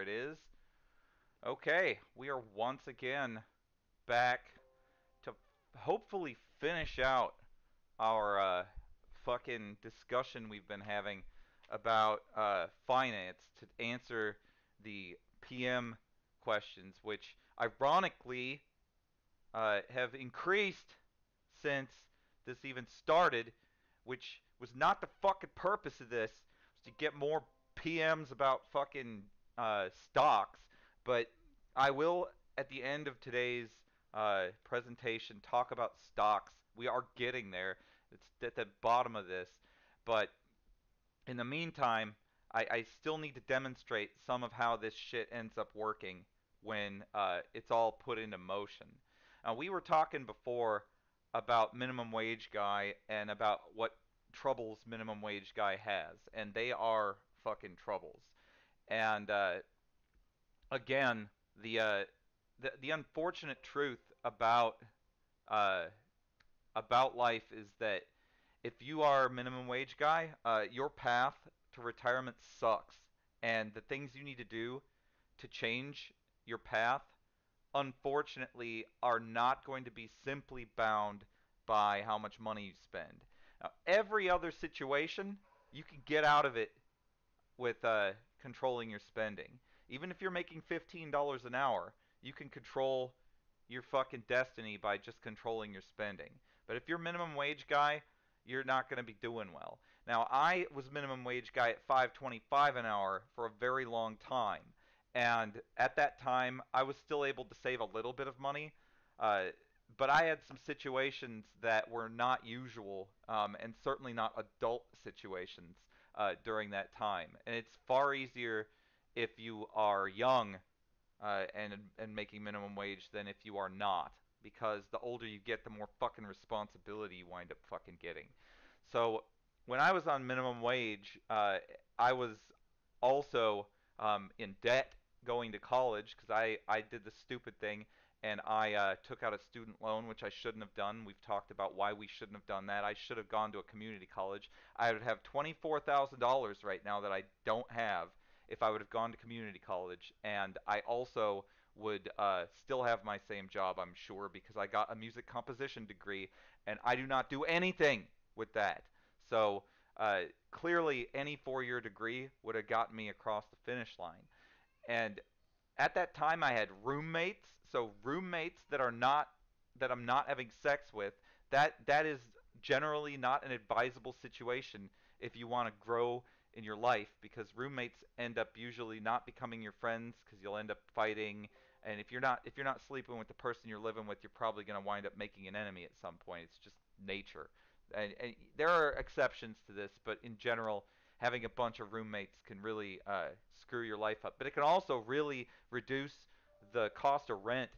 it is. Okay, we are once again back to hopefully finish out our fucking discussion we've been having about finance to answer the PM questions, which ironically have increased since this even started, which was not the fucking purpose of this, was to get more PMs about fucking stocks. But I will, at the end of today's presentation, talk about stocks. We are getting there. It's at the bottom of this. But in the meantime, I still need to demonstrate some of how this shit ends up working when it's all put into motion. We were talking before about minimum wage guy and about what troubles minimum wage guy has, and they are fucking troubles. And again, the unfortunate truth uh, about life is that if you are a minimum wage guy, your path to retirement sucks, and the things you need to do to change your path, unfortunately, are not going to be simply bound by how much money you spend. Now, every other situation, you can get out of it with controlling your spending. Even if you're making $15 an hour, you can control your fucking destiny by just controlling your spending. But if you're minimum wage guy, you're not going to be doing well. Now, I was minimum wage guy at 5.25 an hour for a very long time, and at that time, I was still able to save a little bit of money. But I had some situations that were not usual, and certainly not adult situations during that time. And it's far easier if you are young and making minimum wage than if you are not, because the older you get, the more fucking responsibility you wind up fucking getting. So when I was on minimum wage, I was also in debt going to college because I did the stupid thing and I took out a student loan, which I shouldn't have done. We've talked about why we shouldn't have done that. I should have gone to a community college. I would have $24,000 right now that I don't have if I would have gone to community college. And I also would still have my same job, I'm sure, because I got a music composition degree, and I do not do anything with that. So clearly, any four-year degree would have gotten me across the finish line. And at that time, I had roommates. So roommates that I'm not having sex with. That is generally not an advisable situation if you want to grow in your life, because roommates end up usually not becoming your friends because you'll end up fighting. And if you're not sleeping with the person you're living with, you're probably going to wind up making an enemy at some point. It's just nature. And there are exceptions to this, but in general, having a bunch of roommates can really screw your life up. But it can also really reduce the cost of rent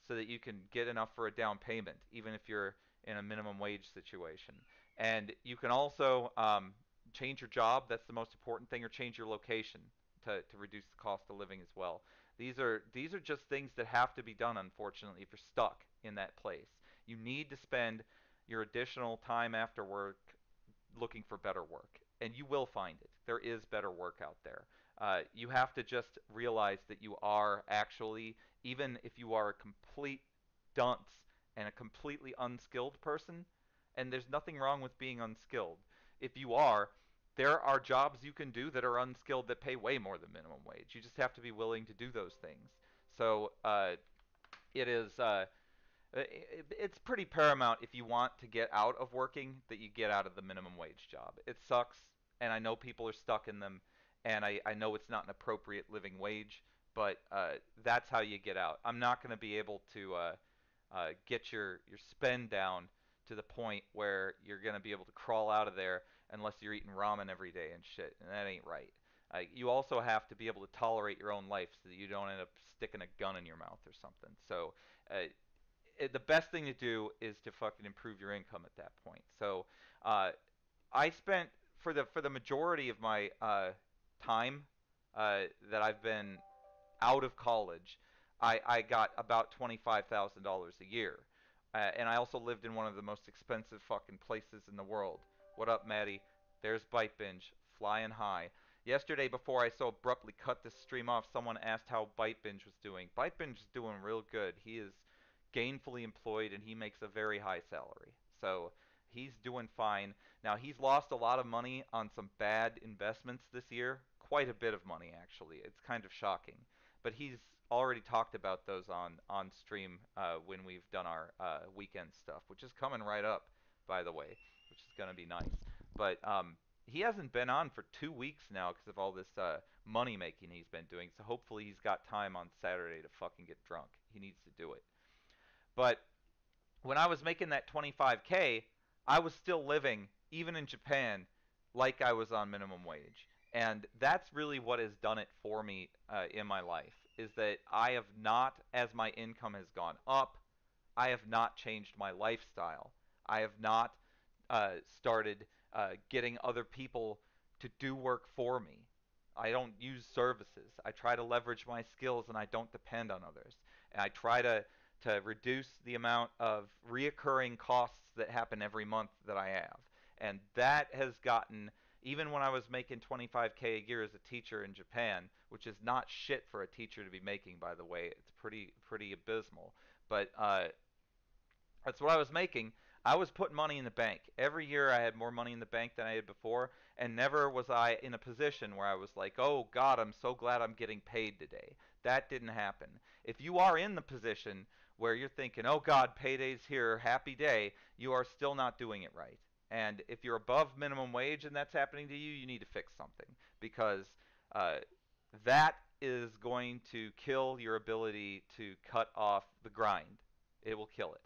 so that you can get enough for a down payment, even if you're in a minimum wage situation. And you can also change your job. That's the most important thing, or change your location to reduce the cost of living as well. These are just things that have to be done, unfortunately, if you're stuck in that place. You need to spend your additional time after work looking for better work. And you will find it. There is better work out there. You have to just realize that you are actually, even if you are a complete dunce and a completely unskilled person, and there's nothing wrong with being unskilled. If you are, there are jobs you can do that are unskilled that pay way more than minimum wage. You just have to be willing to do those things. So it is it's pretty paramount if you want to get out of working that you get out of the minimum wage job. It sucks, and I know people are stuck in them, and I know it's not an appropriate living wage, but that's how you get out. I'm not going to be able to get your spend down to the point where you're going to be able to crawl out of there unless you're eating ramen every day and shit, and that ain't right. You also have to be able to tolerate your own life so that you don't end up sticking a gun in your mouth or something. So the best thing to do is to fucking improve your income at that point. So I spent for the majority of my time that I've been out of college, I got about $25,000 a year. And I also lived in one of the most expensive fucking places in the world. What up, Maddie? There's Bite Binge, flying high. Yesterday, before I so abruptly cut this stream off, someone asked how Byte Binge was doing. Byte Binge is doing real good. He is gainfully employed and he makes a very high salary. So he's doing fine. Now, he's lost a lot of money on some bad investments this year. Quite a bit of money, actually. It's kind of shocking. But he's already talked about those on stream when we've done our weekend stuff, which is coming right up, by the way, which is going to be nice. But he hasn't been on for 2 weeks now because of all this money making he's been doing. So hopefully he's got time on Saturday to fucking get drunk. He needs to do it. But when I was making that 25K, I was still living, even in Japan, like I was on minimum wage. And that's really what has done it for me in my life, is that I have not, as my income has gone up, I have not changed my lifestyle. I have not started getting other people to do work for me. I don't use services. I try to leverage my skills and I don't depend on others. And I try to reduce the amount of reoccurring costs that happen every month that I have. And that has gotten, even when I was making 25K a year as a teacher in Japan, which is not shit for a teacher to be making, by the way, it's pretty abysmal. But that's what I was making. I was putting money in the bank. Every year I had more money in the bank than I had before, and never was I in a position where I was like, oh God, I'm so glad I'm getting paid today. That didn't happen. If you are in the position where you're thinking, oh God, payday's here, happy day, you are still not doing it right. And if you're above minimum wage and that's happening to you, you need to fix something, because uh, that is going to kill your ability to cut off the grind. It will kill it.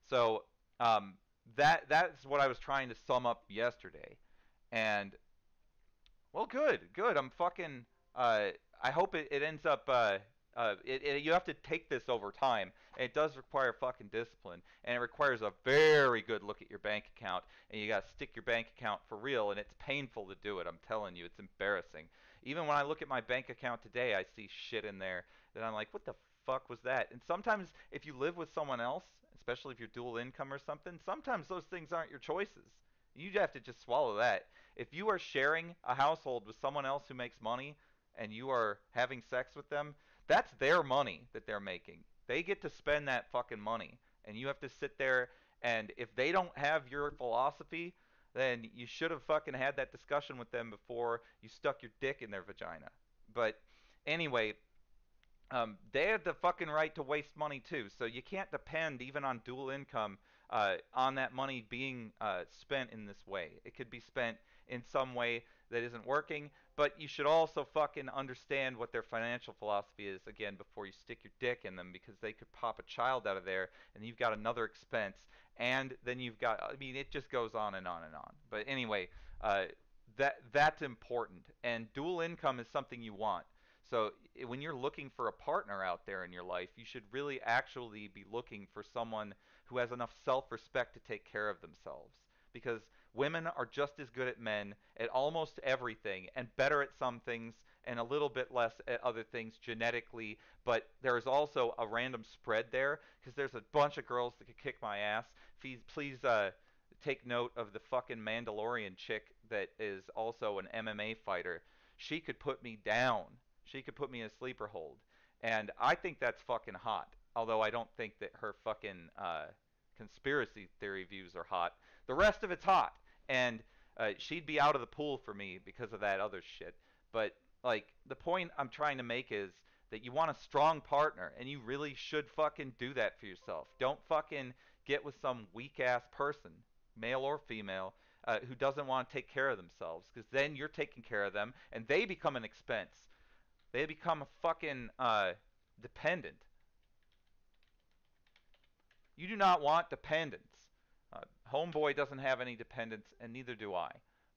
So um, that's what I was trying to sum up yesterday. And well, good. I'm fucking. I hope it ends up. You have to take this over time. And it does require fucking discipline, and it requires a very good look at your bank account, and you gotta stick your bank account for real, and it's painful to do it. I'm telling you, it's embarrassing. Even when I look at my bank account today, I see shit in there that I'm like, what the fuck was that? And sometimes, if you live with someone else, especially if you're dual income or something, sometimes those things aren't your choices. You have to just swallow that. If you are sharing a household with someone else who makes money and you are having sex with them, that's their money that they're making. They get to spend that fucking money. And you have to sit there, and if they don't have your philosophy, then you should have fucking had that discussion with them before you stuck your dick in their vagina. But anyway, they have the fucking right to waste money too. So you can't depend even on dual income on that money being spent in this way. It could be spent in some way that isn't working, but you should also fucking understand what their financial philosophy is, again, before you stick your dick in them, because they could pop a child out of there and you've got another expense, and then you've got, I mean, it just goes on and on and on. But anyway, that's important, and dual income is something you want. So when you're looking for a partner out there in your life, you should really actually be looking for someone who has enough self-respect to take care of themselves. Because women are just as good at men at almost everything, and better at some things and a little bit less at other things genetically. But there's also a random spread there, because there's a bunch of girls that could kick my ass. Please take note of the fucking Mandalorian chick that is also an MMA fighter. She could put me down. She could put me in a sleeper hold. And I think that's fucking hot. Although I don't think that her fucking conspiracy theory views are hot. The rest of it's hot. And she'd be out of the pool for me because of that other shit. But, like, the point I'm trying to make is that you want a strong partner. And you really should fucking do that for yourself. Don't fucking get with some weak-ass person, male or female, who doesn't want to take care of themselves. Because then you're taking care of them, and they become an expense. They become a fucking dependent. You do not want dependents. Homeboy doesn't have any dependents, and neither do I.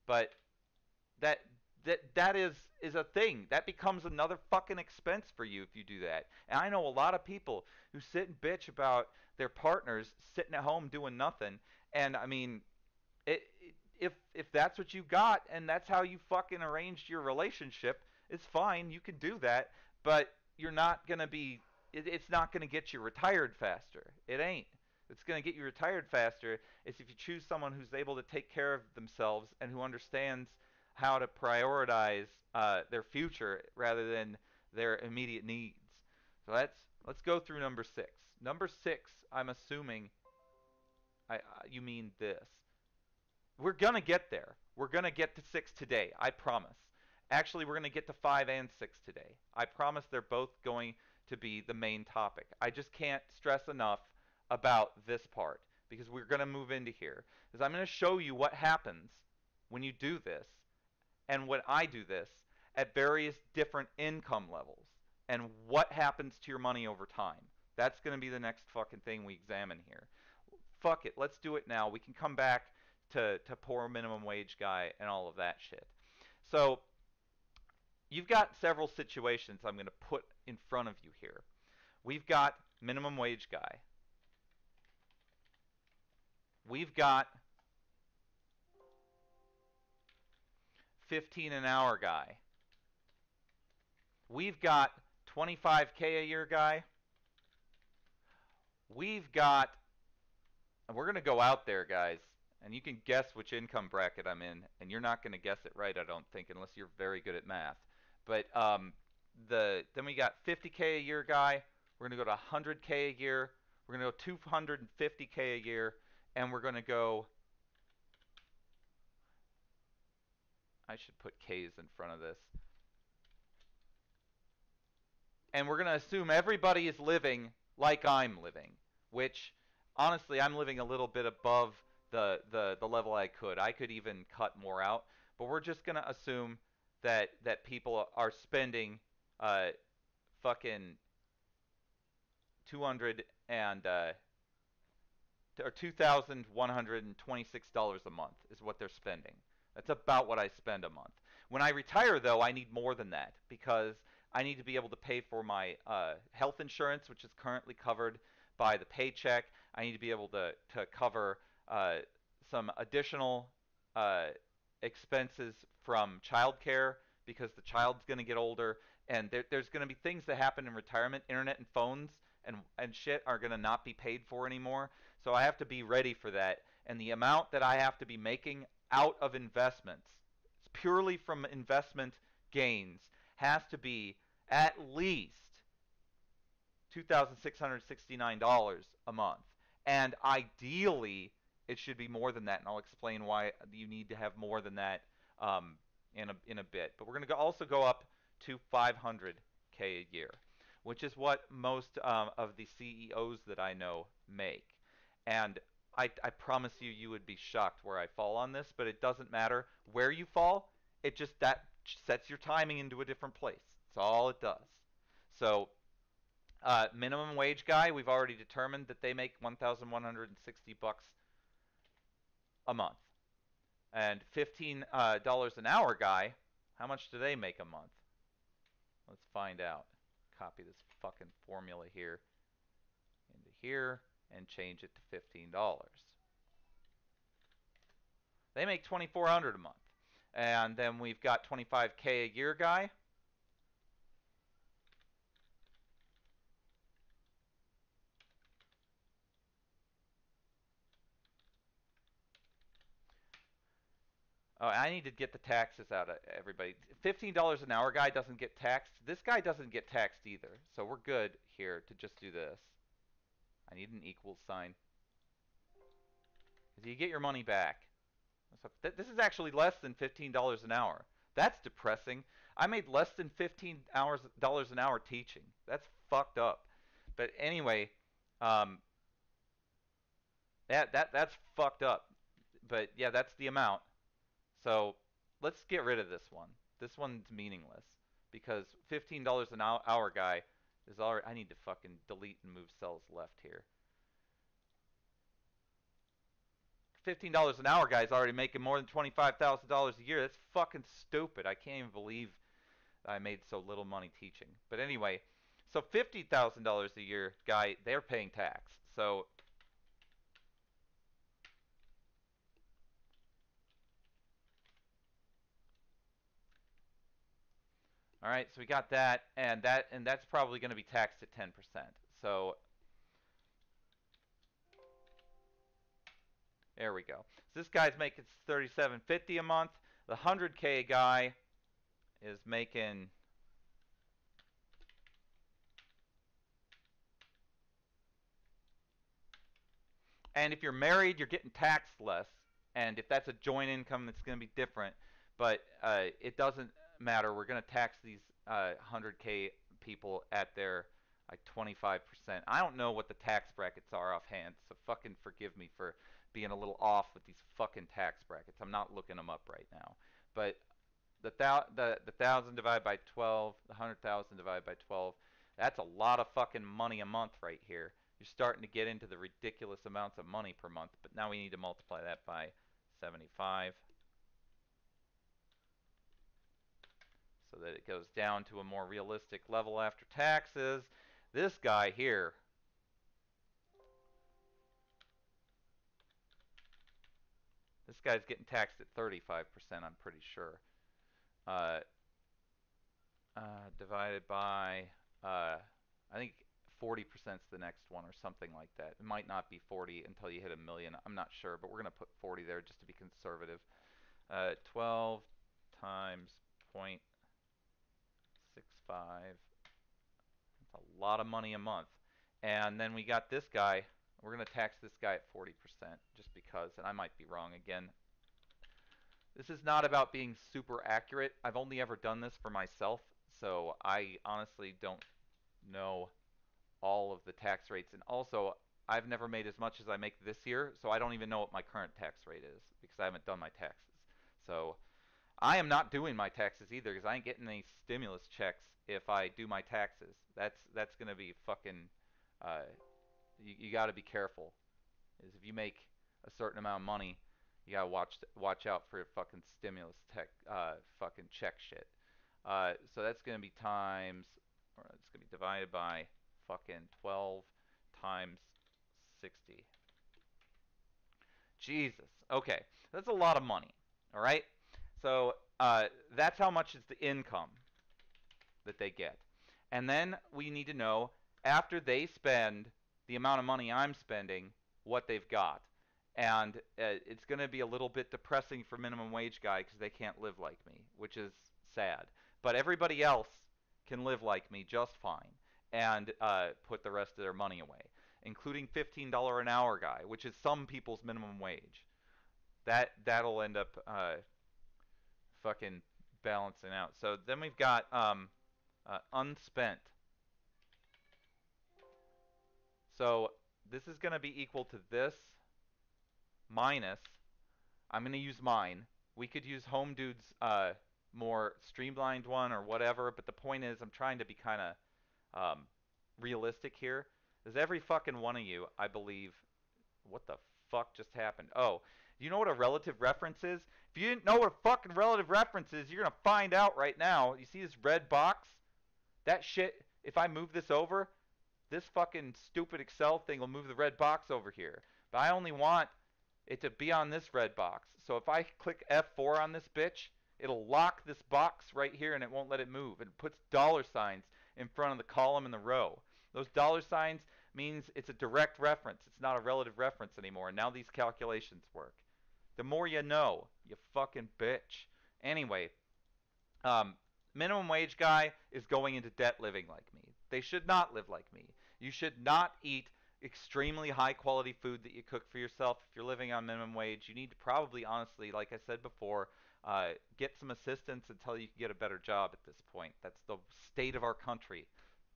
But that that is a thing. That becomes another fucking expense for you if you do that. And I know a lot of people who sit and bitch about their partners sitting at home doing nothing. And I mean, if that's what you got and that's how you fucking arranged your relationship, it's fine. You can do that, but you're not gonna be. It's not gonna get you retired faster. It ain't. It's gonna get you retired faster is if you choose someone who's able to take care of themselves and who understands how to prioritize their future rather than their immediate needs. So let's go through number 6. Number 6, I'm assuming you mean this. We're gonna get there. We're gonna get to 6 today. I promise. Actually, we're gonna get to 5 and 6 today. I promise they're both going to be the main topic. I just can't stress enough about this part because we're gonna move into here. Because I'm gonna show you what happens when you do this and when I do this at various different income levels and what happens to your money over time. That's gonna be the next fucking thing we examine here. Fuck it, let's do it now. We can come back to poor minimum wage guy and all of that shit. So you've got several situations I'm going to put in front of you here. We've got minimum wage guy. We've got 15 an hour guy. We've got 25K a year guy. We've got, and we're going to go out there, guys, and you can guess which income bracket I'm in, and you're not going to guess it right, I don't think, unless you're very good at math. But then we got 50K a year guy. We're going to go to 100K a year. We're going to go 250K a year, and we're going to go. I should put K's in front of this. And we're going to assume everybody is living like I'm living, which honestly I'm living a little bit above the level I could. I could even cut more out, but we're just going to assume that people are spending fucking 200 and or $2,126 a month is what they're spending. That's about what I spend a month. When I retire, though, I need more than that because I need to be able to pay for my health insurance, which is currently covered by the paycheck. I need to be able to cover some additional expenses from childcare because the child's going to get older, and there's going to be things that happen in retirement. Internet and phones and shit are going to not be paid for anymore. So I have to be ready for that. And the amount that I have to be making out of investments, purely from investment gains, has to be at least $2,669 a month. And ideally, it should be more than that. And I'll explain why you need to have more than that in a bit. But we're going to also go up to 500K a year, which is what most of the CEOs that I know make. And I promise you, you would be shocked where I fall on this, but it doesn't matter where you fall. It just that sets your timing into a different place. That's all it does. So minimum wage guy, we've already determined that they make $1,160 a month. And $15 an hour guy, how much do they make a month? Let's find out. Copy this fucking formula here into here and change it to $15. They make $2,400 a month. And then we've got 25K a year guy. Oh, I need to get the taxes out of everybody. $15 an hour guy doesn't get taxed. This guy doesn't get taxed either. So we're good here to just do this. I need an equals sign. You get your money back. So this is actually less than $15 an hour. That's depressing. I made less than $15 an hour teaching. That's fucked up. But anyway, that's fucked up. But yeah, that's the amount. So let's get rid of this one. This one's meaningless because $15 an hour guy is already. I need to fucking delete and move cells left here. $15 an hour guy is already making more than $25,000 a year. That's fucking stupid. I can't even believe I made so little money teaching. But anyway, so $50,000 a year guy, they're paying tax. So all right, so we got that, and that's probably going to be taxed at 10%. So there we go. So this guy's making $37.50 a month. The 100K guy is making, and if you're married, you're getting taxed less. And if that's a joint income, it's going to be different. But it doesn't matter. We're going to tax these 100K people at their like 25%. I don't know what the tax brackets are offhand, so fucking forgive me for being a little off with these fucking tax brackets. I'm not looking them up right now. But the 1,000 divided by 12, the 100,000 divided by 12, that's a lot of fucking money a month right here. You're starting to get into the ridiculous amounts of money per month, but now we need to multiply that by 75 so that it goes down to a more realistic level after taxes. This guy here, this guy's getting taxed at 35%, I'm pretty sure. Uh, Divided by, I think 40% is the next one or something like that. It might not be 40 until you hit a million. I'm not sure, but we're going to put 40 there just to be conservative. 12 times 0.65. That's a lot of money a month. And then we got this guy. We're going to tax this guy at 40% just because, and I might be wrong again. This is not about being super accurate. I've only ever done this for myself, so I honestly don't know all of the tax rates. And also, I've never made as much as I make this year, so I don't even know what my current tax rate is because I haven't done my taxes. So I am not doing my taxes either because I ain't getting any stimulus checks if I do my taxes. That's gonna be fucking. You got to be careful. Is if you make a certain amount of money, you gotta watch out for fucking stimulus fucking check shit. So that's gonna be times, or it's gonna be divided by fucking 12 times 60. Jesus. Okay, that's a lot of money. All right. So that's how much is the income that they get, and then we need to know after they spend the amount of money I'm spending, what they've got. And it's going to be a little bit depressing for minimum wage guy because they can't live like me, which is sad. But everybody else can live like me just fine and put the rest of their money away, including $15 an hour guy, which is some people's minimum wage. That'll end up fucking balancing out. So then we've got unspent. So this is going to be equal to this minus, I'm going to use mine. We could use Home Dude's more streamlined one or whatever, but the point is I'm trying to be kind of realistic here. There's every fucking one of you, I believe. What the fuck just happened? Oh, you know what a relative reference is? If you didn't know what a fucking relative reference is, you're going to find out right now. You see this red box? That shit, if I move this over, this fucking stupid Excel thing will move the red box over here. But I only want it to be on this red box. So if I click F4 on this bitch, it'll lock this box right here and it won't let it move. It puts dollar signs in front of the column and the row. Those dollar signs means it's a direct reference. It's not a relative reference anymore. And now these calculations work. The more you know, you fucking bitch. Anyway, minimum wage guy is going into debt living like me. They should not live like me. You should not eat extremely high quality food that you cook for yourself. If you're living on minimum wage, you need to probably, honestly, like I said before, get some assistance until you can get a better job at this point. That's the state of our country.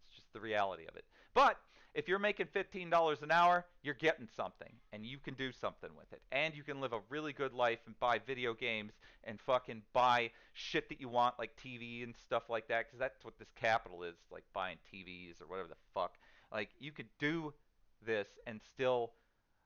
It's just the reality of it. But if you're making $15 an hour, you're getting something, and you can do something with it. And you can live a really good life and buy video games and fucking buy shit that you want, like TV and stuff like that, because that's what this capital is, like buying TVs or whatever the fuck. Like, you could do this and still,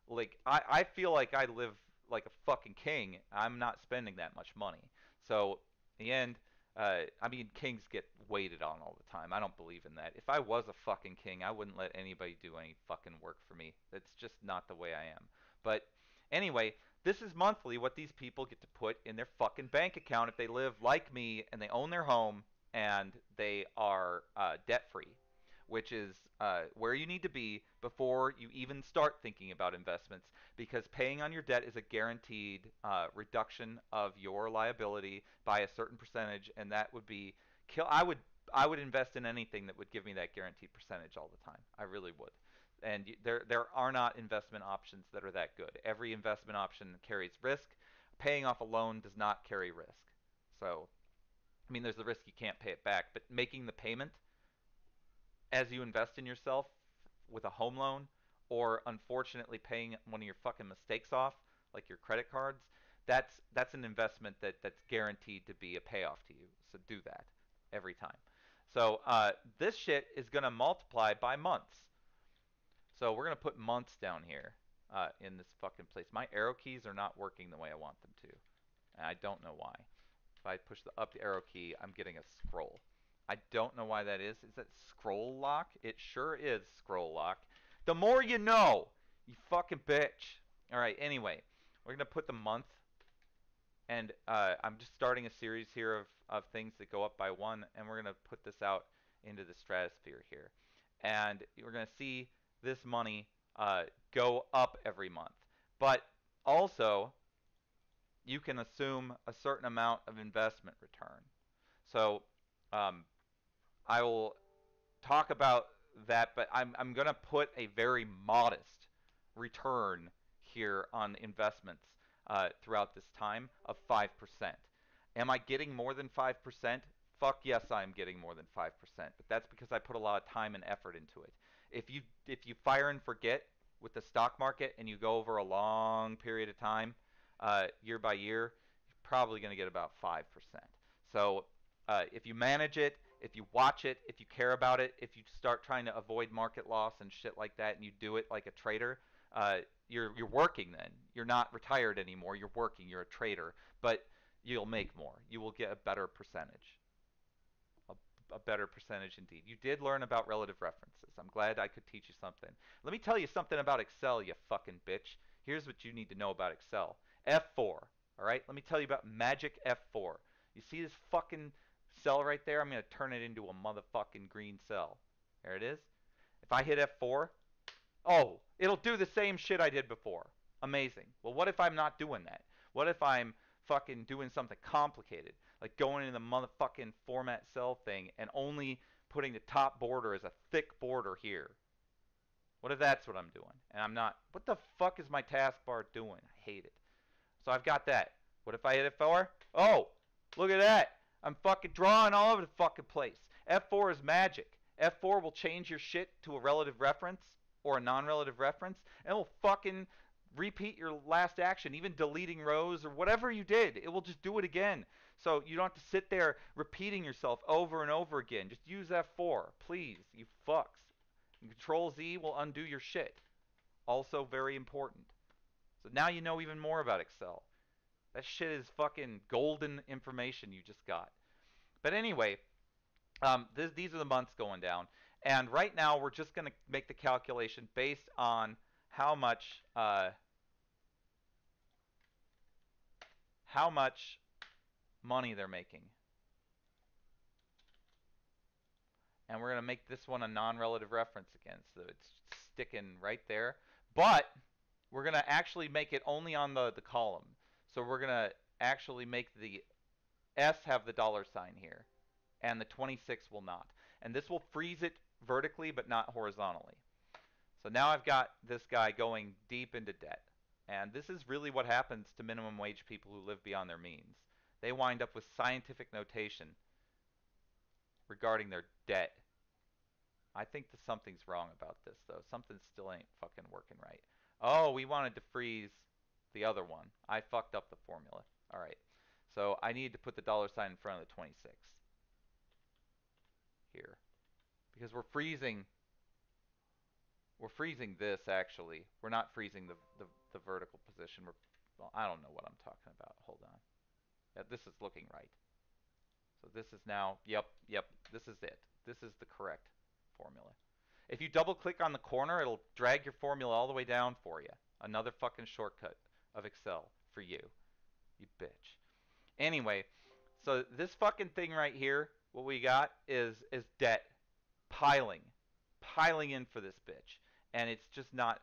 like, I feel like I live like a fucking king. I'm not spending that much money. So, in the end, I mean, kings get waited on all the time. I don't believe in that. If I was a fucking king, I wouldn't let anybody do any fucking work for me. That's just not the way I am. But anyway, this is monthly what these people get to put in their fucking bank account if they live like me and they own their home and they are debt free. which is where you need to be before you even start thinking about investments, because paying on your debt is a guaranteed reduction of your liability by a certain percentage, and that would be kill. I would invest in anything that would give me that guaranteed percentage all the time. I really would. And there are not investment options that are that good. Every investment option carries risk. Paying off a loan does not carry risk. So, I mean, there's the risk you can't pay it back, but making the payment as you invest in yourself with a home loan, or unfortunately paying one of your fucking mistakes off, like your credit cards, that's an investment that's guaranteed to be a payoff to you. So do that every time. So this shit is gonna multiply by months. So we're gonna put months down here in this fucking place. My arrow keys are not working the way I want them to, and I don't know why. If I push the up the arrow key, I'm getting a scroll. I don't know why that is. Is that scroll lock? It sure is scroll lock. The more you know, you fucking bitch. All right, anyway, we're going to put the month, and I'm just starting a series here of things that go up by one, and we're going to put this out into the stratosphere here. And we're going to see this money go up every month. But also, you can assume a certain amount of investment return. So I will talk about that, but I'm going to put a very modest return here on investments throughout this time of 5%. Am I getting more than 5%? Fuck yes, I'm getting more than 5%, but that's because I put a lot of time and effort into it. If you fire and forget with the stock market and you go over a long period of time, year by year, you're probably going to get about 5%. So if you manage it, if you watch it, if you care about it, if you start trying to avoid market loss and shit like that, and you do it like a trader, you're working then. You're not retired anymore. You're working. You're a trader, but you'll make more. You will get a better percentage. A better percentage indeed. You did learn about relative references. I'm glad I could teach you something. Let me tell you something about Excel, you fucking bitch. Here's what you need to know about Excel. F4. All right? Let me tell you about Magic F4. You see this fucking cell right there? I'm going to turn it into a motherfucking green cell. There it is. If I hit F4, oh, it'll do the same shit I did before. Amazing. Well, what if I'm not doing that? What if I'm fucking doing something complicated, like going into the motherfucking format cell thing and only putting the top border as a thick border here? What if that's what I'm doing? And I'm not. What the fuck is my taskbar doing? I hate it. So I've got that. What if I hit F4? Oh, look at that. I'm fucking drawing all over the fucking place. F4 is magic. F4 will change your shit to a relative reference or a non-relative reference, and it will fucking repeat your last action, even deleting rows or whatever you did. It will just do it again. So you don't have to sit there repeating yourself over and over again. Just use F4, please, you fucks. And Control Z will undo your shit. Also very important. So now you know even more about Excel. That shit is fucking golden information you just got. But anyway, these are the months going down. And right now we're just going to make the calculation based on how much money they're making. And we're going to make this one a non-relative reference again. So it's sticking right there. But we're going to actually make it only on the column. So we're going to actually make the S have the dollar sign here. And the 26 will not. And this will freeze it vertically but not horizontally. So now I've got this guy going deep into debt. And this is really what happens to minimum wage people who live beyond their means. They wind up with scientific notation regarding their debt. I think that something's wrong about this, though. Something still ain't fucking working right. Oh, we wanted to freeze the other one. I fucked up the formula. All right. So I need to put the dollar sign in front of the 26 here. Because we're freezing this, actually. We're not freezing the vertical position. Well, I don't know what I'm talking about. Hold on. Yeah, this is looking right. So this is now, yep, this is it. This is the correct formula. If you double click on the corner, it'll drag your formula all the way down for you. Another fucking shortcut of Excel for you. You bitch. Anyway, so this fucking thing right here, what we got is debt piling. piling in for this bitch, and it's not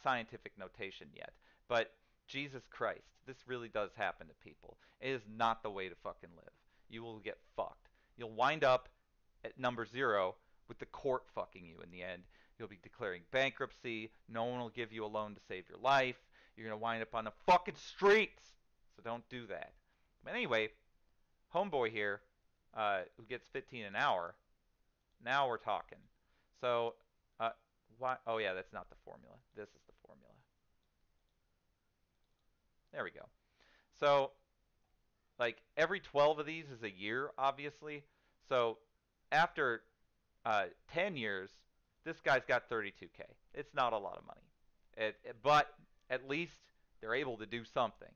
scientific notation yet. But Jesus Christ, this really does happen to people. It is not the way to fucking live. You will get fucked. You'll wind up at number 0 with the court fucking you in the end. You'll be declaring bankruptcy. No one will give you a loan to save your life. You're going to wind up on the fucking streets. So don't do that. But anyway, homeboy here, who gets 15 an hour, now we're talking. So, why? Oh yeah, that's not the formula. This is the formula. There we go. So, like every 12 of these is a year, obviously. So, after 10 years, this guy's got 32K. It's not a lot of money. But at least they're able to do something.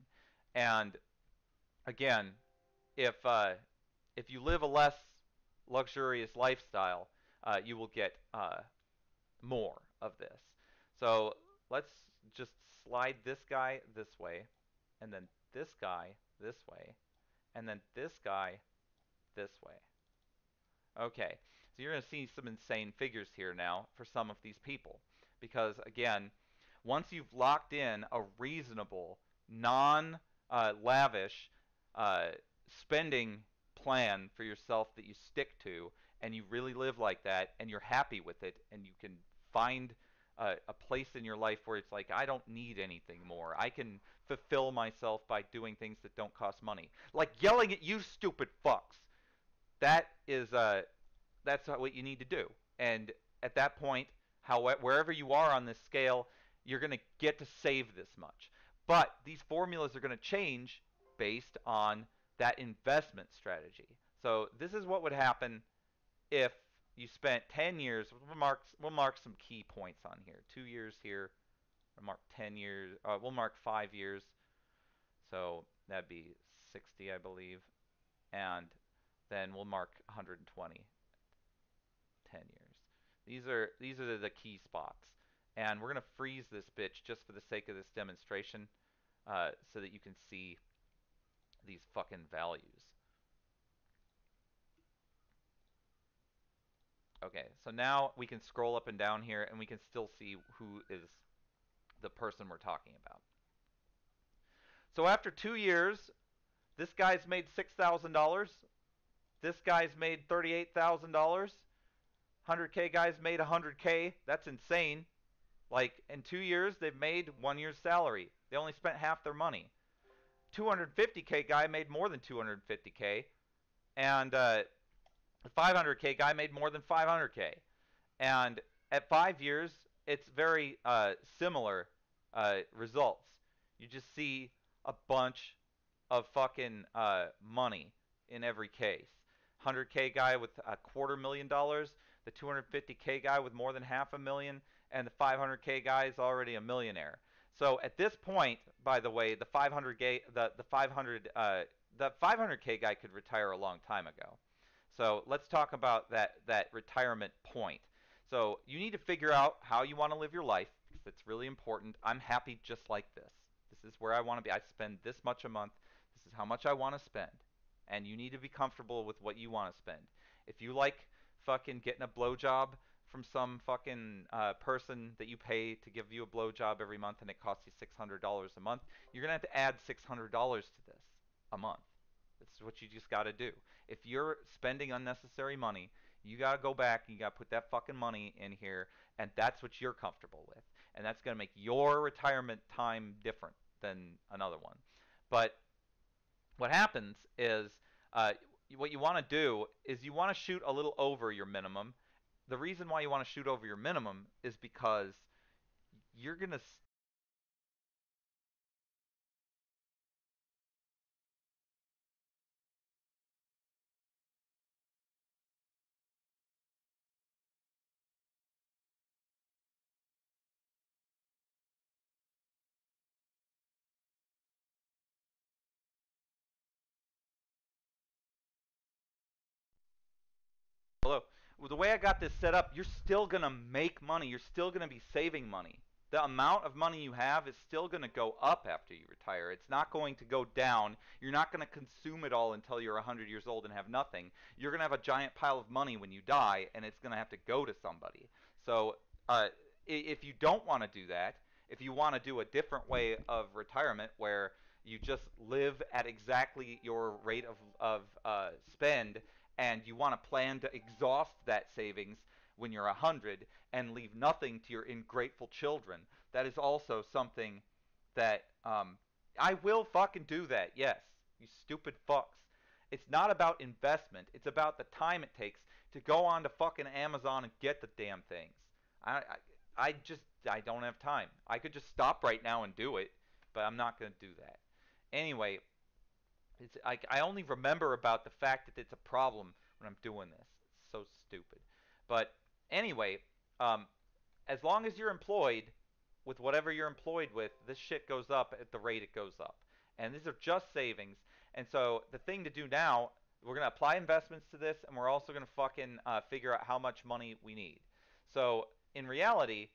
And again, if you live a less luxurious lifestyle, you will get more of this. So let's just slide this guy this way, and then this guy this way, and then this guy this way. Okay, so you're going to see some insane figures here now for some of these people. Because, again, once you've locked in a reasonable, non-lavish spending plan for yourself that you stick to, and you really live like that, and you're happy with it, and you can find a place in your life where it's like, I don't need anything more. I can fulfill myself by doing things that don't cost money. Like yelling at you stupid fucks. That's what you need to do. And at that point, wherever you are on this scale, you're going to get to save this much. But these formulas are going to change based on that investment strategy. So this is what would happen if you spent 10 years. We'll mark some key points on here. 2 years here. We'll mark 10 years. We'll mark 5 years. So that'd be 60, I believe. And then we'll mark 120. 10 years. These are the key spots. And we're going to freeze this bitch just for the sake of this demonstration so that you can see these fucking values. Okay, so now we can scroll up and down here and we can still see who is the person we're talking about. So after 2 years, this guy's made $6,000. This guy's made $38,000. 100K guys made 100K. That's insane. Like, in 2 years, they've made 1 year's salary. They only spent half their money. 250K guy made more than 250K. And the 500K guy made more than 500K. And at 5 years, it's very similar results. You just see a bunch of fucking money in every case. 100K guy with $250,000, the 250K guy with more than $500,000, and the 500K guy is already a millionaire. So at this point, by the way, the 500K guy could retire a long time ago. So let's talk about that retirement point. So you need to figure out how you want to live your life, because it's really important. I'm happy just like this. This is where I want to be. I spend this much a month. This is how much I want to spend. And you need to be comfortable with what you want to spend. If you like fucking getting a blowjob from some fucking person that you pay to give you a blowjob every month and it costs you $600 a month, you're going to have to add $600 to this a month. That's what you just got to do. If you're spending unnecessary money, you got to go back and you got to put that fucking money in here, and that's what you're comfortable with. And that's going to make your retirement time different than another one. But what happens is what you want to do is you want to shoot a little over your minimum. The reason why you want to shoot over your minimum is because you're going to Hello. Well, the way I got this set up, you're still going to make money. You're still going to be saving money. the amount of money you have is still going to go up after you retire. It's not going to go down. You're not going to consume it all until you're 100 years old and have nothing. You're going to have a giant pile of money when you die, and it's going to have to go to somebody. So if you don't want to do that, if you want to do a different way of retirement where you just live at exactly your rate of spend, and you want to plan to exhaust that savings when you're 100 and leave nothing to your ingrateful children, that is also something that I will fucking do that. Yes, you stupid fucks. It's not about investment. It's about the time it takes to go on to fucking Amazon and get the damn things. I, I don't have time. I could just stop right now and do it, but I'm not going to do that. Anyway, I only remember about the fact that it's a problem when I'm doing this. It's so stupid. But anyway, um, as long as you're employed with whatever you're employed with, this shit goes up at the rate it goes up. And these are just savings. And so the thing to do now, we're going to apply investments to this, and we're also going to fucking figure out how much money we need. So in reality,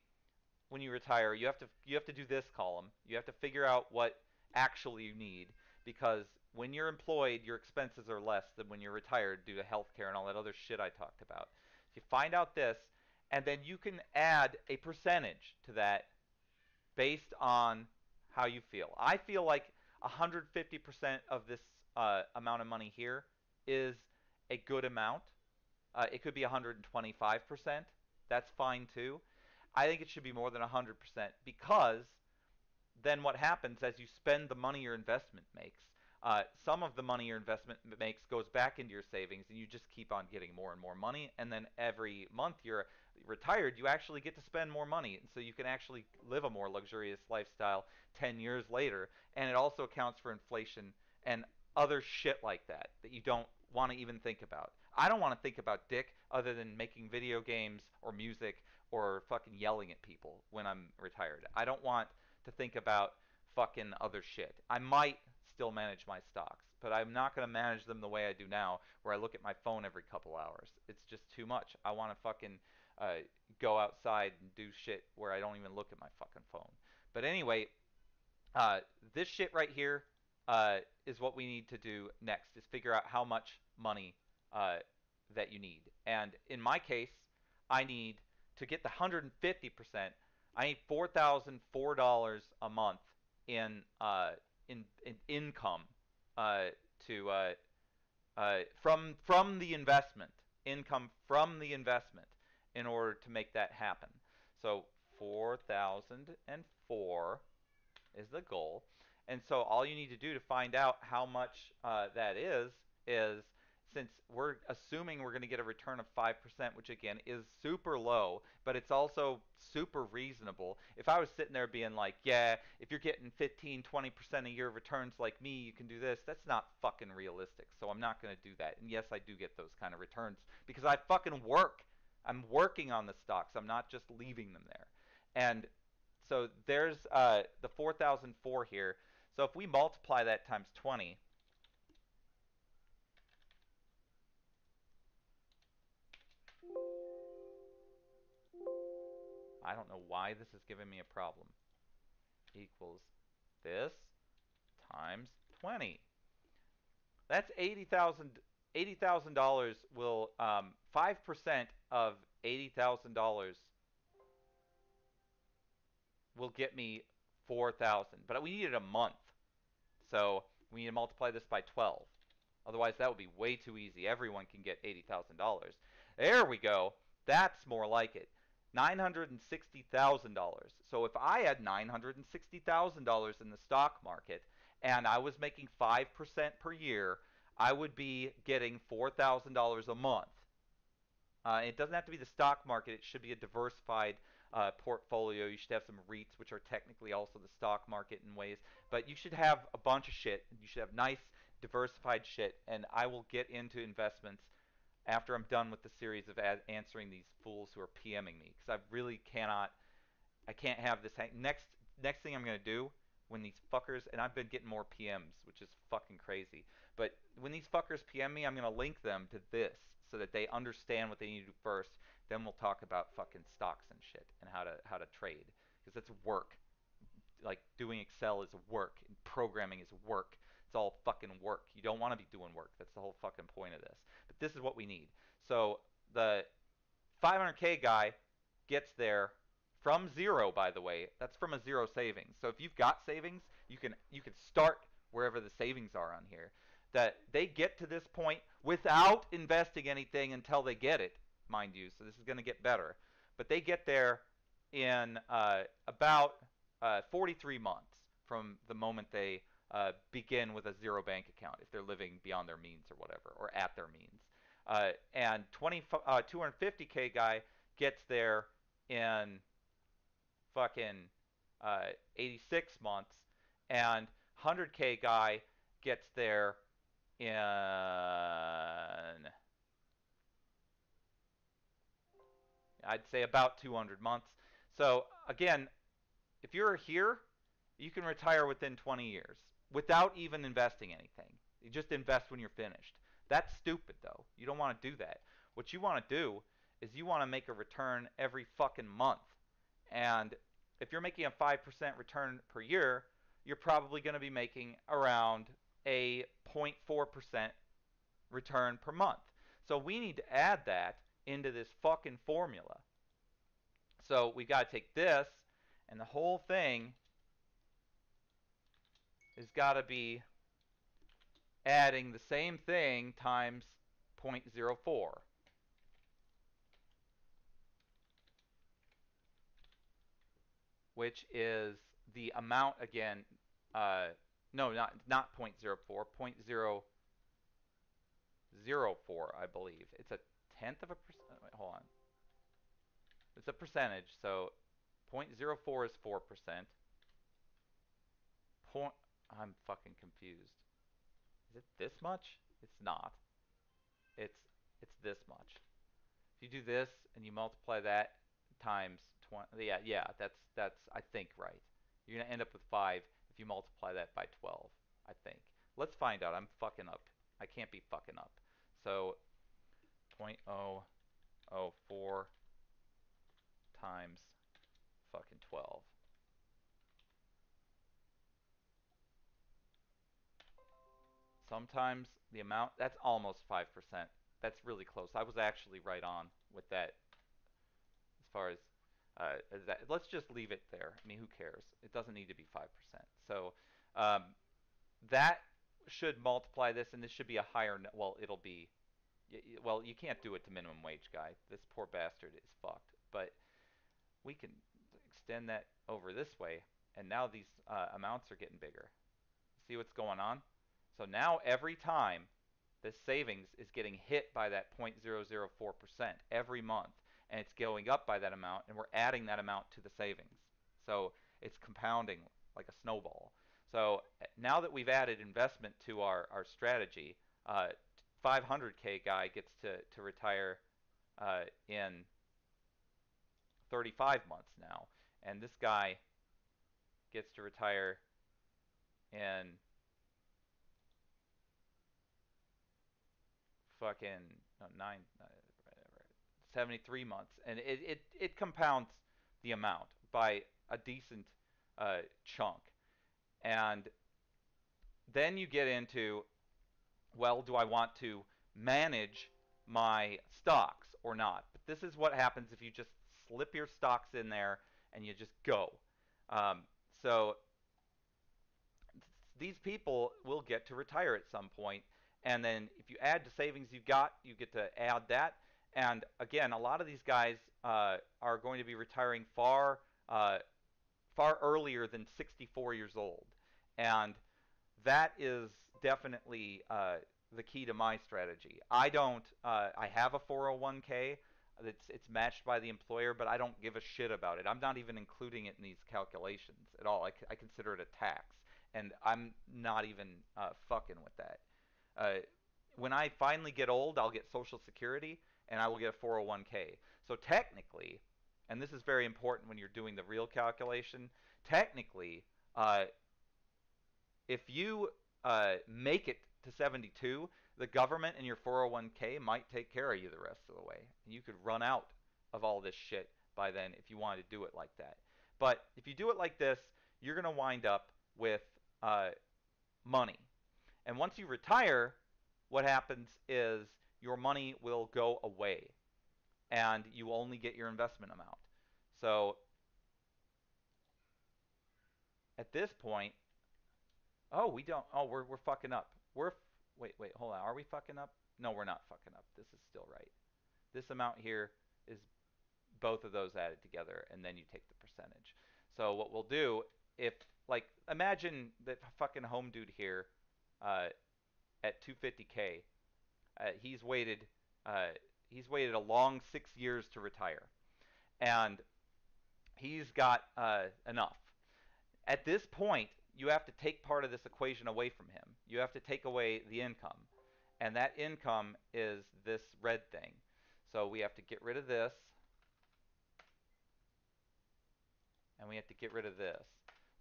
when you retire, you have to do this column. You have to figure out what actually you need, because when you're employed, your expenses are less than when you're retired due to healthcare and all that other shit I talked about. So you find out this, and then you can add a percentage to that based on how you feel. I feel like 150% of this amount of money here is a good amount. It could be 125%. That's fine too. I think it should be more than 100% because then what happens as you spend the money your investment makes, some of the money your investment makes goes back into your savings, and you just keep on getting more and more money. And then every month you're retired, you actually get to spend more money, and so you can actually live a more luxurious lifestyle 10 years later. And it also accounts for inflation and other shit like that that you don't want to even think about. I don't want to think about dick other than making video games or music or fucking yelling at people when I'm retired. I don't want to think about fucking other shit. I might still manage my stocks, but I'm not going to manage them the way I do now, where I look at my phone every couple hours. It's just too much. I want to fucking go outside and do shit where I don't even look at my fucking phone. But anyway, this shit right here is what we need to do next, is figure out how much money that you need. And in my case, I need to get the 150%. I need $4,004 a month in in income to from the investment, income from the investment, in order to make that happen. So 4,004 is the goal. And so all you need to do to find out how much that is since we're assuming we're going to get a return of 5%, which again is super low, but it's also super reasonable. If I was sitting there being like, yeah, if you're getting 15, 20% a year returns like me, you can do this, that's not fucking realistic. So I'm not going to do that. And yes, I do get those kind of returns because I fucking work. I'm working on the stocks. I'm not just leaving them there. And so there's the 4,004 here. So if we multiply that times 20, I don't know why this is giving me a problem, equals this times 20. That's $80,000 will 5% of $80,000 will get me 4,000. But we needed a month. So we need to multiply this by 12. Otherwise, that would be way too easy. Everyone can get $80,000. There we go. That's more like it. $960,000. So if I had $960,000 in the stock market and I was making 5% per year, I would be getting $4,000 a month. It doesn't have to be the stock market. It should be a diversified portfolio. You should have some REITs, which are technically also the stock market in ways. But you should have a bunch of shit. You should have nice, diversified shit. And I will get into investments after I'm done with the series of answering these fools who are PMing me. Because I really cannot, I can't have this. Next thing I'm going to do when these fuckers, and I've been getting more PMs, which is fucking crazy. But when these fuckers PM me, I'm going to link them to this so that they understand what they need to do first. Then we'll talk about fucking stocks and shit and how to trade. because it's work. Like doing Excel is work, and programming is work. It's all fucking work. You don't want to be doing work. That's the whole fucking point of this. But this is what we need. So the 500K guy gets there from zero, by the way. That's from a zero savings. So if you've got savings, you can start wherever the savings are on here. That they get to this point without investing anything until they get it, mind you. So this is going to get better. But they get there in about 43 months from the moment they begin with a zero bank account, if they're living beyond their means or whatever, or at their means. And 250K guy gets there in fucking 86 months, and 100K guy gets there in, I'd say, about 200 months. So again, if you're here, you can retire within 20 years without even investing anything. You just invest when you're finished. That's stupid, though. You don't want to do that. What you want to do is you want to make a return every fucking month. And if you're making a 5% return per year, you're probably going to be making around a 0.4% return per month. So we need to add that into this fucking formula. So we got to take this, and the whole thing has got to be adding the same thing times 0.04. Which is the amount, again, no, not 0.04, 0.004, I believe. It's a tenth of a percent. Wait, hold on. It's a percentage, so 0.04 is 4%. I'm fucking confused. Is it this much? It's not. It's this much. If you do this and you multiply that times 20, yeah, that's I think right. You're gonna end up with 5 if you multiply that by 12. I think. Let's find out. I'm fucking up. I can't be fucking up. So 0.004 times fucking 12. Sometimes the amount, that's almost 5%. That's really close. I was actually right on with that as far as that. Let's just leave it there. I mean, who cares? It doesn't need to be 5%. So that should multiply this, and this should be a higher, well, it'll be, well, you can't do it to minimum wage, guy. This poor bastard is fucked. But we can extend that over this way, and now these amounts are getting bigger. See what's going on? So now every time this savings is getting hit by that 0.004% every month, and it's going up by that amount, and we're adding that amount to the savings. So it's compounding like a snowball. So now that we've added investment to our strategy, 500K guy gets to retire in 35 months now, and this guy gets to retire in fucking no, 73 months, and it compounds the amount by a decent chunk. And then you get into, well, do I want to manage my stocks or not? But this is what happens if you just slip your stocks in there and you just go. So these people will get to retire at some point, and then if you add to savings you've got, you get to add that. And again, a lot of these guys are going to be retiring far earlier than 64 years old, and that is definitely the key to my strategy. I have a 401k. It's matched by the employer, but I don't give a shit about it. I'm not even including it in these calculations at all. I consider it a tax, and I'm not even fucking with that. When I finally get old, I'll get Social Security, and I will get a 401k. So technically, and this is very important when you're doing the real calculation, technically, if you make it to 72, the government and your 401k might take care of you the rest of the way. And you could run out of all this shit by then if you wanted to do it like that. But if you do it like this, you're going to wind up with uh, money. And once you retire, what happens is your money will go away and you only get your investment amount. So at this point, oh, we don't. Oh, we're fucking up. Wait, hold on. Are we fucking up? No, we're not fucking up. This is still right. This amount here is both of those added together, and then you take the percentage. So what we'll do, if like imagine that fucking home dude here, uh, at 250K, he's waited, uh, he's waited a long 6 years to retire, and he's got enough. At this point, you have to take part of this equation away from him. You have to take away the income. And that income is this red thing. So we have to get rid of this. And we have to get rid of this.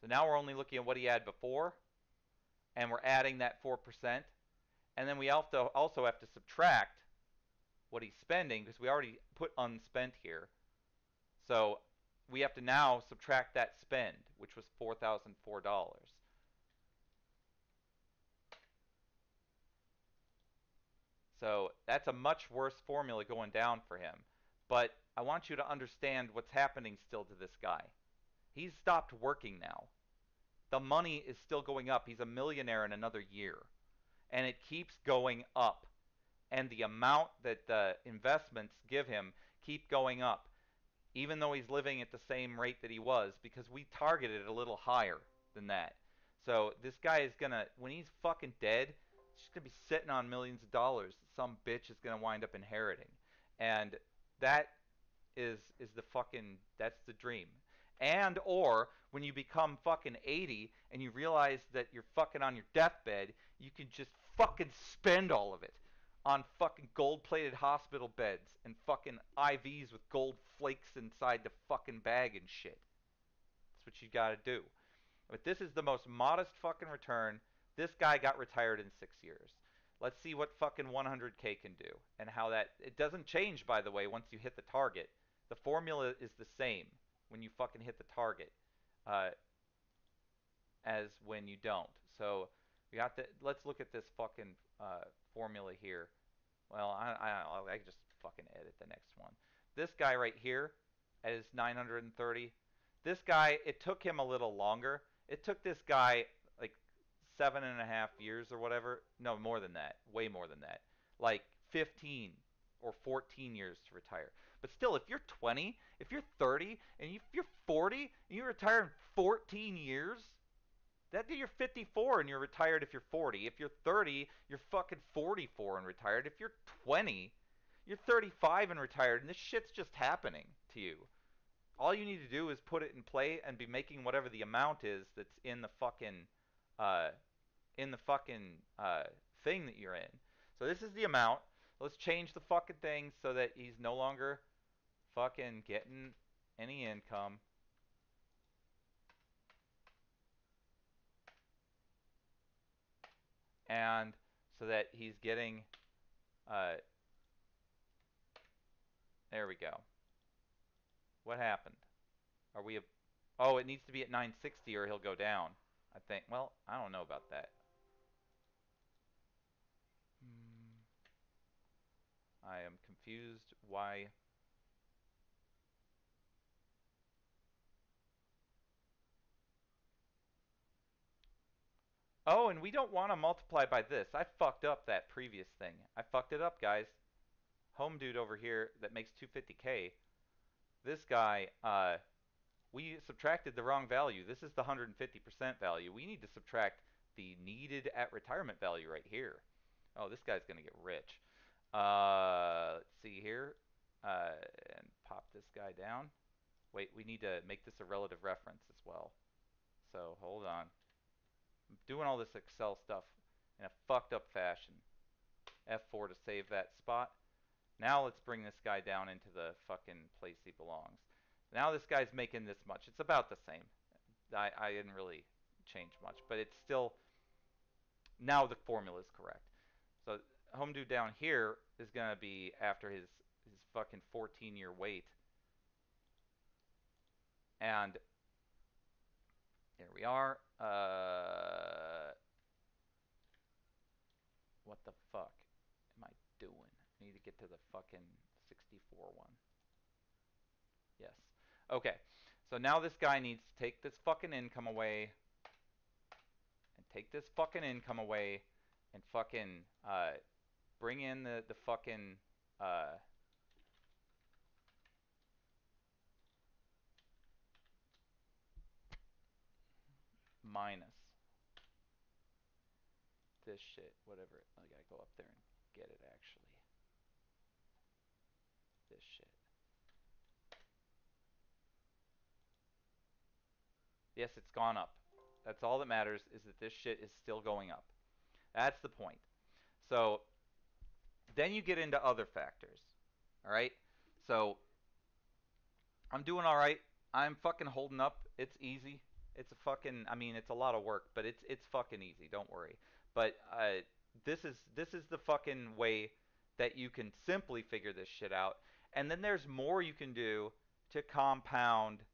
So now we're only looking at what he had before. And we're adding that 4%. And then we also have to subtract what he's spending because we already put unspent here. So we have to now subtract that spend, which was $4,004. So that's a much worse formula going down for him. But I want you to understand what's happening still to this guy. He's stopped working now. The money is still going up. He's a millionaire in another year. And it keeps going up. And the amount that the investments give him keep going up, even though he's living at the same rate that he was, because we targeted a little higher than that. So this guy is gonna, when he's fucking dead, he's gonna be sitting on millions of dollars that some bitch is gonna wind up inheriting. And that is the fucking, that's the dream. And or when you become fucking 80 and you realize that you're fucking on your deathbed, you can just fucking spend all of it on fucking gold-plated hospital beds and fucking IVs with gold flakes inside the fucking bag and shit. That's what you gotta do. But this is the most modest fucking return. This guy got retired in 6 years. Let's see what fucking 100K can do and how that, it doesn't change, by the way, once you hit the target. The formula is the same when you fucking hit the target uh, as when you don't. So we got to, let's look at this fucking formula here. Well, I just fucking edit the next one. This guy right here is 930. This guy, it took him a little longer. It took this guy like 7.5 years or whatever. No, more than that. Way more than that. Like 15 or 14 years to retire. But still, if you're 20, if you're 30, and if you're 40, and you retire in 14 years, that you're 54 and you're retired if you're 40. If you're 30, you're fucking 44 and retired. If you're 20, you're 35 and retired, and this shit's just happening to you. All you need to do is put it in play and be making whatever the amount is that's in the fucking uh, thing that you're in. So this is the amount. Let's change the fucking thing so that he's no longer fucking getting any income. And so that he's getting, there we go. What happened? Are we, oh, it needs to be at 960 or he'll go down, I think. Well, I don't know about that. I am confused why. Oh, and we don't want to multiply by this. I fucked up that previous thing. I fucked it up, guys. Home dude over here that makes 250K. This guy, we subtracted the wrong value. This is the 150% value. We need to subtract the needed at retirement value right here. Oh, this guy's going to get rich. Let's see here. And pop this guy down. Wait, we need to make this a relative reference as well. So, hold on. I'm doing all this Excel stuff in a fucked up fashion. F4 to save that spot. Now let's bring this guy down into the fucking place he belongs. Now this guy's making this much. It's about the same. I didn't really change much, but it's still, now the formula is correct. So home dude down here is going to be after his fucking 14-year wait. And we are. What the fuck am I doing? I need to get to the fucking 64 one. Yes. Okay. So now this guy needs to take this fucking income away and take this fucking income away and fucking bring in the fucking minus this shit, whatever. I gotta go up there and get it actually. This shit. Yes, it's gone up. That's all that matters, is that this shit is still going up. That's the point. So then you get into other factors. All right? So I'm doing all right. I'm fucking holding up. It's easy. It's a fucking, I mean, it's a lot of work, but it's fucking easy. Don't worry. But this is the fucking way that you can simply figure this shit out. And then there's more you can do to compound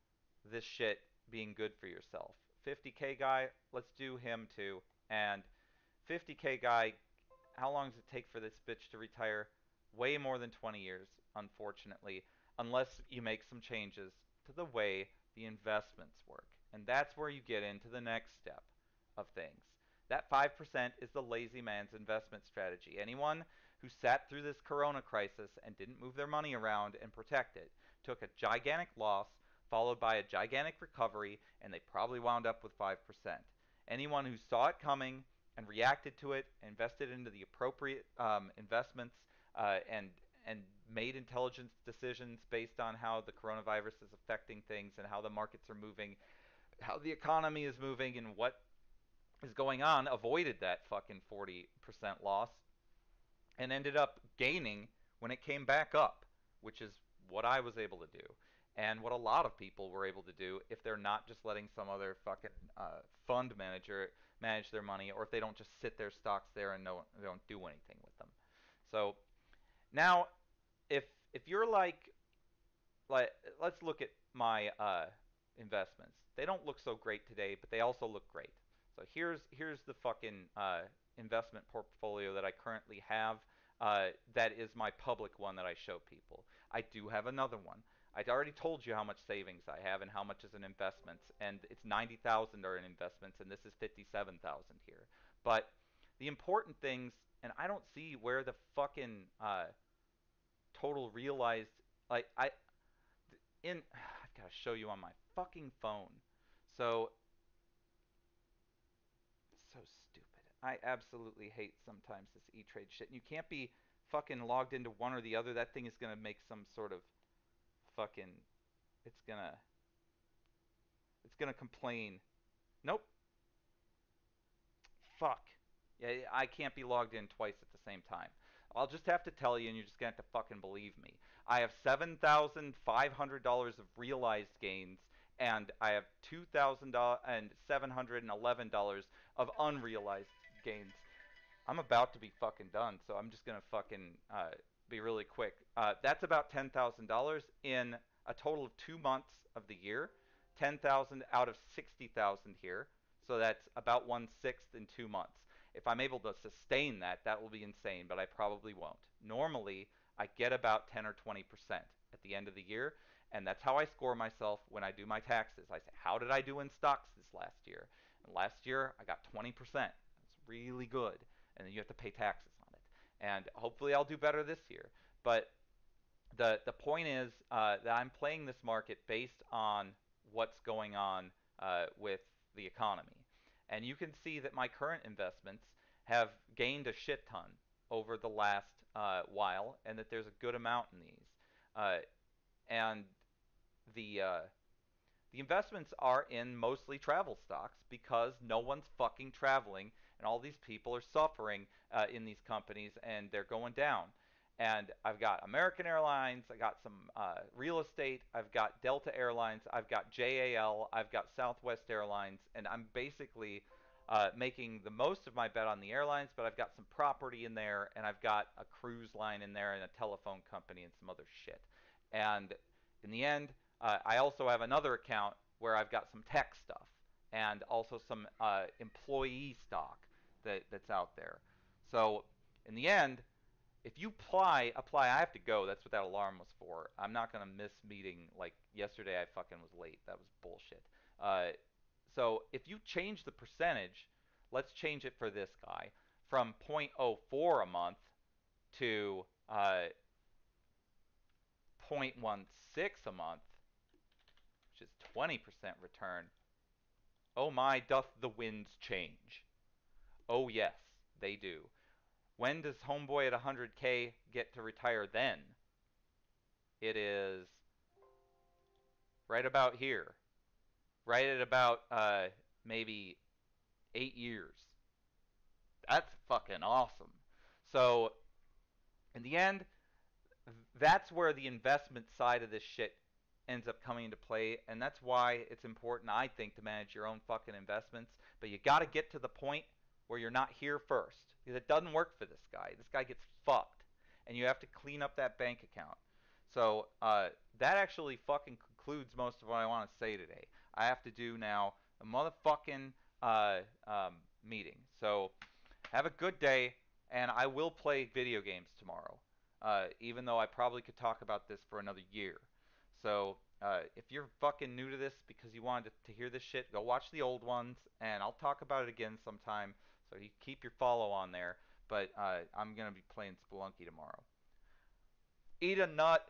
this shit being good for yourself. 50K guy, let's do him too. And 50K guy, how long does it take for this bitch to retire? Way more than 20 years, unfortunately, unless you make some changes to the way the investments work. And that's where you get into the next step of things. That 5% is the lazy man's investment strategy. Anyone who sat through this corona crisis and didn't move their money around and protect it took a gigantic loss followed by a gigantic recovery, and they probably wound up with 5%. Anyone who saw it coming and reacted to it, invested into the appropriate investments, and made intelligent decisions based on how the coronavirus is affecting things and how the markets are moving, how the economy is moving, and what is going on, avoided that fucking 40% loss and ended up gaining when it came back up, which is what I was able to do. And what a lot of people were able to do if they're not just letting some other fucking fund manager manage their money, or if they don't just sit their stocks there and don't do anything with them. So now, if you're like let's look at my investments. They don't look so great today, but they also look great. So here's the fucking investment portfolio that I currently have. That is my public one that I show people. I do have another one. I already told you how much savings I have and how much is in investments, and it's 90,000 are in investments, and this is 57,000 here. But the important things, and I don't see where the fucking total realized, like I've got to show you on my fucking phone. So stupid. I absolutely hate sometimes this E-Trade shit. And you can't be fucking logged into one or the other. That thing is gonna make some sort of fucking. It's gonna. It's gonna complain. Nope. Fuck. Yeah, I can't be logged in twice at the same time. I'll just have to tell you, and you're just gonna have to fucking believe me. I have $7,500 of realized gains, and I have $2,711 of unrealized gains. I'm about to be fucking done, so I'm just gonna fucking be really quick. That's about $10,000 in a total of 2 months of the year. 10,000 out of 60,000 here, so that's about 1/6 in 2 months. If I'm able to sustain that, that will be insane, but I probably won't. Normally, I get about 10 or 20% at the end of the year, and that's how I score myself when I do my taxes. I say, how did I do in stocks this last year? And last year, I got 20%. That's really good. And then you have to pay taxes on it. And hopefully I'll do better this year. But the point is that I'm playing this market based on what's going on with the economy. And you can see that my current investments have gained a shit ton over the last while, and that there's a good amount in these. And the investments are in mostly travel stocks because no one's fucking traveling, and all these people are suffering in these companies, and they're going down. And I've got American Airlines, I got some real estate, I've got Delta Airlines, I've got JAL, I've got Southwest Airlines, and I'm basically making the most of my bet on the airlines, but I've got some property in there, and I've got a cruise line in there, and a telephone company, and some other shit. And in the end, I also have another account where I've got some tech stuff. and also some employee stock that's out there. So in the end, if you apply, I have to go. That's what that alarm was for. I'm not gonna miss meeting. Like yesterday, I fucking was late. That was bullshit. Uh, so if you change the percentage, let's change it for this guy from 0.04 a month to 0.16 a month, which is 20% return. Oh my, doth the winds change? Oh yes, they do. When does Homeboy at 100K get to retire then? It is right about here. Right at about maybe 8 years. That's fucking awesome. So in the end, that's where the investment side of this shit ends up coming into play, and that's why it's important, I think, to manage your own fucking investments. But you got to get to the point where you're not here first, because it doesn't work for this guy. This guy gets fucked, and you have to clean up that bank account. So that actually fucking concludes most of what I want to say today. I have to do now a motherfucking meeting. So have a good day, and I will play video games tomorrow. Even though I probably could talk about this for another year. So if you're fucking new to this because you wanted to hear this shit, go watch the old ones, and I'll talk about it again sometime. So you keep your follow on there. But I'm gonna be playing Spelunky tomorrow. Eat a nut.